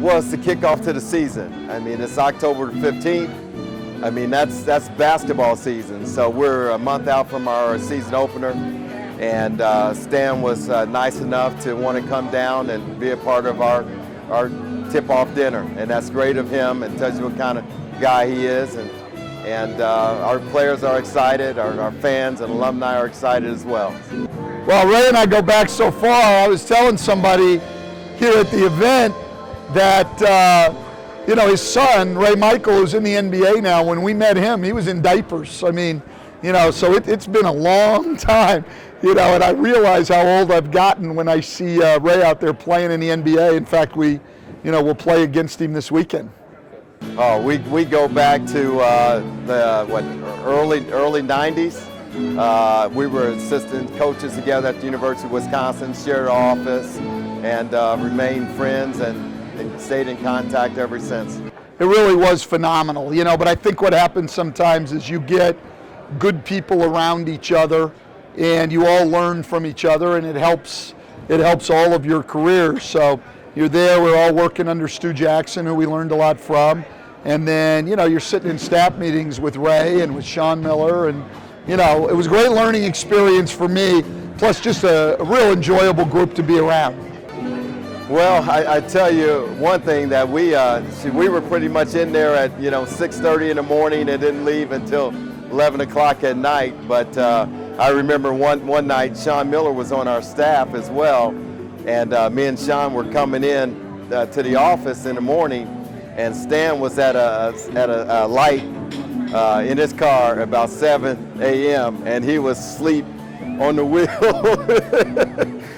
Well, it's the kickoff to the season. I mean, it's October 15th. I mean, that's basketball season. So we're a month out from our season opener. And Stan was nice enough to want to come down and be a part of our tip-off dinner. And that's great of him, and tells you what kind of guy he is. And our players are excited, our fans and alumni are excited as well. Well, Ray and I go back so far. I was telling somebody here at the event that, his son, Ray Michael, who's in the NBA now, when we met him, he was in diapers. I mean, so it's been a long time, and I realize how old I've gotten when I see Ray out there playing in the NBA. In fact, we'll play against him this weekend. Oh, we go back to the early 90s. We were assistant coaches together at the University of Wisconsin, shared office, and remained friends and stayed in contact ever since. It really was phenomenal, but I think what happens sometimes is you get good people around each other and you all learn from each other, and it helps all of your careers. So you're there, we're all working under Stu Jackson, who we learned a lot from. And then, you're sitting in staff meetings with Ray and with Sean Miller, and, it was a great learning experience for me, plus just a real enjoyable group to be around. Well, I tell you one thing, that we were pretty much in there at 6:30 in the morning and didn't leave until 11 o'clock at night. But I remember one night Sean Miller was on our staff as well, and me and Sean were coming in to the office in the morning, and Stan was at a light in his car about 7 a.m. and he was asleep on the wheel.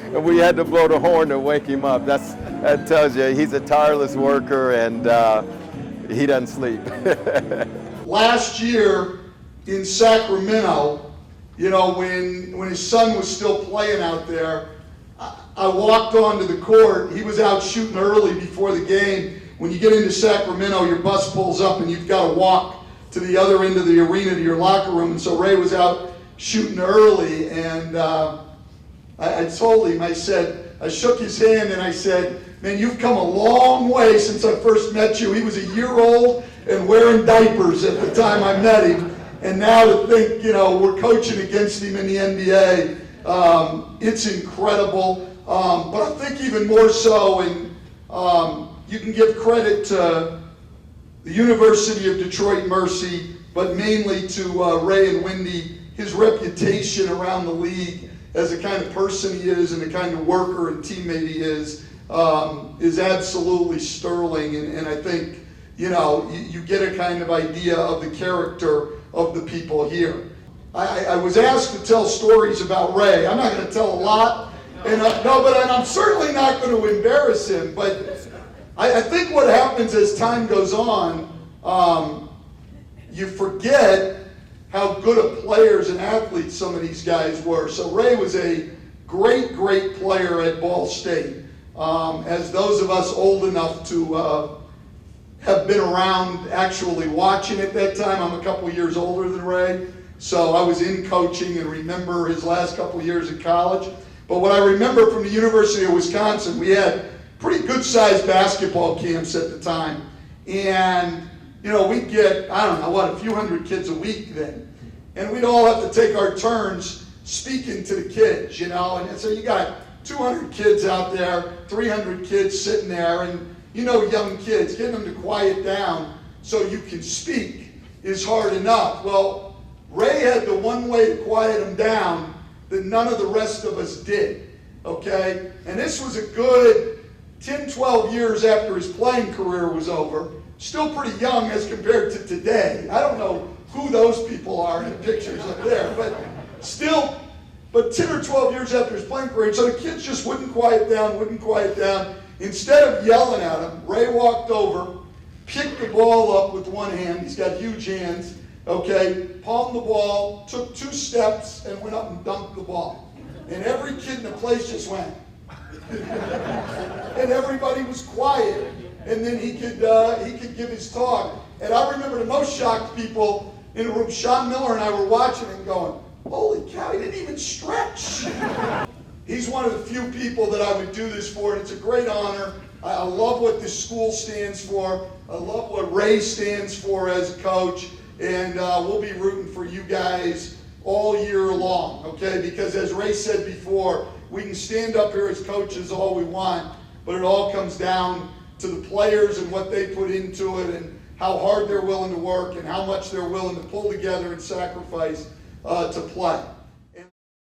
And we had to blow the horn to wake him up. That tells you he's a tireless worker, and he doesn't sleep. Last year in Sacramento, when his son was still playing out there, I walked onto the court. He was out shooting early before the game. When you get into Sacramento, your bus pulls up and you've got to walk to the other end of the arena to your locker room. And so Ray was out shooting early, and I told him, I shook his hand and I said, man, you've come a long way since I first met you. He was a year old and wearing diapers at the time I met him. And now to think, we're coaching against him in the NBA, it's incredible. But I think even more so, and you can give credit to the University of Detroit Mercy, but mainly to Ray and Wendy, his reputation around the league as the kind of person he is and the kind of worker and teammate he is absolutely sterling. And I think, you get a kind of idea of the character of the people here. I was asked to tell stories about Ray. I'm not going to tell a lot, and I'm certainly not going to embarrass him. But I think what happens as time goes on, you forget how good of players and athletes some of these guys were. So Ray was a great, great player at Ball State. As those of us old enough to have been around actually watching at that time, I'm a couple years older than Ray, so I was in coaching and remember his last couple years at college. But what I remember from the University of Wisconsin, we had pretty good-sized basketball camps at the time. And we'd get, a few hundred kids a week then. And we'd all have to take our turns speaking to the kids, And so you got 200 kids out there, 300 kids sitting there, and young kids, getting them to quiet down so you can speak is hard enough. Well, Ray had the one way to quiet them down that none of the rest of us did, okay? And this was a good 10, 12 years after his playing career was over. Still pretty young as compared to today. I don't know who those people are in the pictures up there, but 10 or 12 years after his playing career, so the kids just wouldn't quiet down. Instead of yelling at him, Ray walked over, picked the ball up with one hand, he's got huge hands, okay, palmed the ball, took 2 steps, and went up and dunked the ball. And every kid in the place just went. And everybody was quiet. And then he could give his talk. And I remember the most shocked people in the room, Sean Miller and I were watching and going, holy cow, he didn't even stretch. He's one of the few people that I would do this for, and it's a great honor. I love what this school stands for. I love what Ray stands for as a coach, and we'll be rooting for you guys all year long, okay? Because as Ray said before, we can stand up here as coaches all we want, but it all comes down to the players and what they put into it and how hard they're willing to work and how much they're willing to pull together and sacrifice to play.